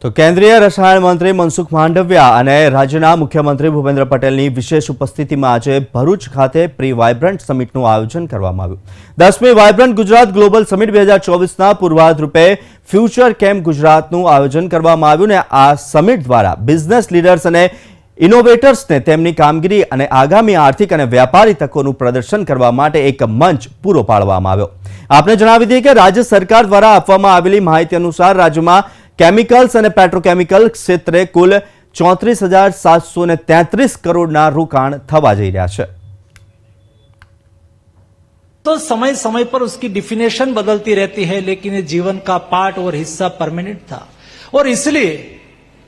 તો કેન્દ્રીય રસાયણ મંત્રી મનસુખ માંડવિયા અને રાજ્યના મુખ્યમંત્રી ભૂપેન્દ્ર પટેલની વિશેષ ઉપસ્થિતિમાં આજે ભરૂચ ખાતે પ્રી વાઇબ્રન્ટ સમિટનું આયોજન કરવામાં આવ્યું। 10મી વાઇબ્રન્ટ ગુજરાત ગ્લોબલ સમિટ 2024ના પૂર્વાધ રૂપે ફ્યુચર કેમ્પ ગુજરાતનું આયોજન કરવામાં આવ્યું ને આ સમિટ દ્વારા બિઝનેસ લીડર્સ અને ઇનોવેટર્સને તેમની કામગીરી અને આગામી આર્થિક અને વ્યાપારી તકોનું પ્રદર્શન કરવા માટે એક મંચ પૂરો પાડવામાં આવ્યો। આપને જણાવી દઈએ કે રાજ્ય સરકાર દ્વારા આપવામાં આવેલી માહિતી અનુસાર રાજ્યમાં કેમિકલ્સ અને પેટ્રોકેમિકલ ક્ષેત્રે કુલ 34,733 કરોડના રોકાણ થવા જઈ રહ્યા છે। तो समय समय पर उसकी डिफिनेशन बदलती रहती है, लेकिन ये जीवन का पार्ट और हिस्सा परमानेंट था और इसलिए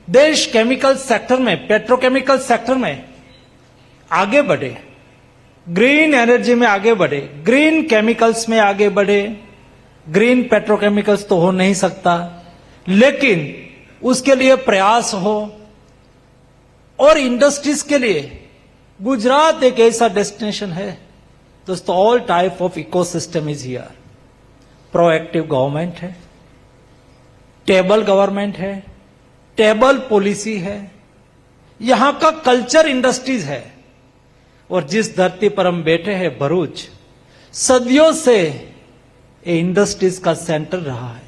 देश केमिकल सेक्टर में, पेट्रोकेमिकल सेक्टर में आगे बढ़े, ग्रीन एनर्जी में आगे बढ़े, ग्रीन केमिकल्स में आगे बढ़े। ग्रीन पेट्रोकेमिकल्स तो हो नहीं सकता, लेकिन उसके लिए प्रयास हो और इंडस्ट्रीज के लिए गुजरात एक ऐसा डेस्टिनेशन है दोस्तों। All type of ecosystem is here. Proactive government है, टेबल गवर्नमेंट है, टेबल पॉलिसी है, यहां का कल्चर इंडस्ट्रीज है और जिस धरती पर हम बैठे हैं भरूच, सदियों से ये इंडस्ट्रीज का सेंटर रहा है।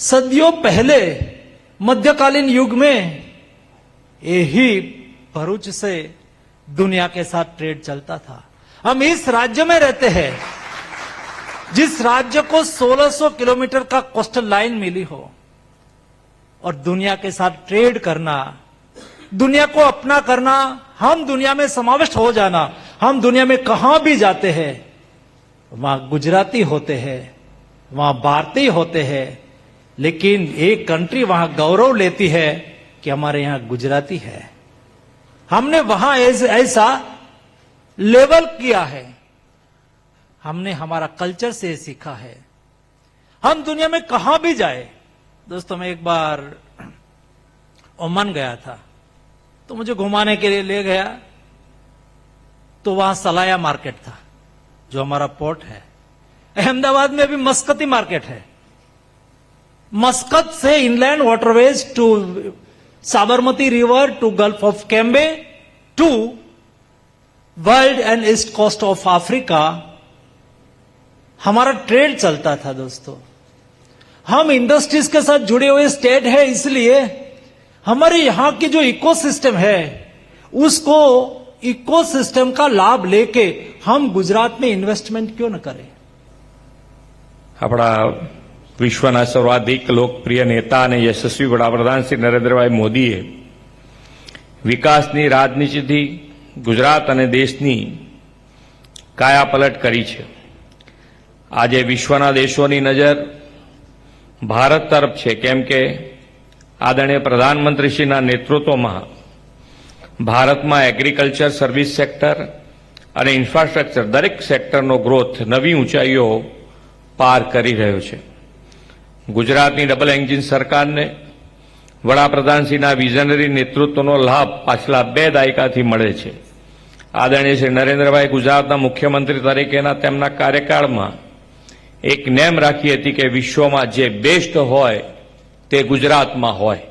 सदियों पहले मध्यकालीन युग में यही भरूच से दुनिया के साथ ट्रेड चलता था। हम इस राज्य में रहते हैं जिस राज्य को 1600 किलोमीटर का कोस्टल लाइन मिली हो और दुनिया के साथ ट्रेड करना, दुनिया को अपना करना, हम दुनिया में समाविष्ट हो जाना। हम दुनिया में कहां भी जाते हैं वहां गुजराती होते हैं, वहां भारतीय होते हैं, लेकिन एक कंट्री वहां गौरव लेती है कि हमारे यहां गुजराती है। हमने वहां ऐसा लेवल किया है, हमने हमारा कल्चर से सीखा है। हम दुनिया में कहां भी जाए दोस्तों, मैं एक बार ओमान गया था तो मुझे घुमाने के लिए ले गया, तो वहां सलाया मार्केट था जो हमारा पोर्ट है। अहमदाबाद में भी मस्कती मार्केट है। मस्कत से inland waterways to Sabarmati river to gulf of Cambay to world and east coast of Africa हमारा ट्रेड चलता था दोस्तों। हम इंडस्ट्रीज के साथ जुड़े हुए स्टेट है, इसलिए हमारे यहां की जो इकोसिस्टम है उसको इकोसिस्टम का लाभ लेके हम गुजरात में इन्वेस्टमेंट क्यों न करें। अपना विश्वना सर्वाधिक लोकप्रिय नेता અને યશસ્વી વડાપ્રધાન શ્રી નરેન્દ્રભાઈ મોદીએ વિકાસની રાજનીતિથી ગુજરાત અને દેશની કાયાપલટ કરી છે। આજે વિશ્વના દેશોની નજર ભારત તરફ છે, કેમ કે આદરણીય પ્રધાનમંત્રીશ્રીના નેતૃત્વમાં ભારતમાં એગ્રીકલ્ચર, સર્વિસ સેક્ટર અને ઇન્ફ્રાસ્ટ્રક્ચર દરેક સેક્ટરનો ગ્રોથ નવી ઊંચાઈઓ પાર કરી રહ્યો છે। ગુજરાતની ડબલ એન્જિન સરકારને વડાપ્રધાનશ્રીના વિઝનરી નેતૃત્વનો લાભ પાછલા 2 દાયકાથી મળે છે। આદરણીય શ્રી નરેન્દ્રભાઈ ગુજરાતના મુખ્યમંત્રી તરીકેના તેમના કાર્યકાળમાં એક નેમ રાખી હતી કે વિશ્વમાં જે બેસ્ટ હોય તે ગુજરાતમાં હોય।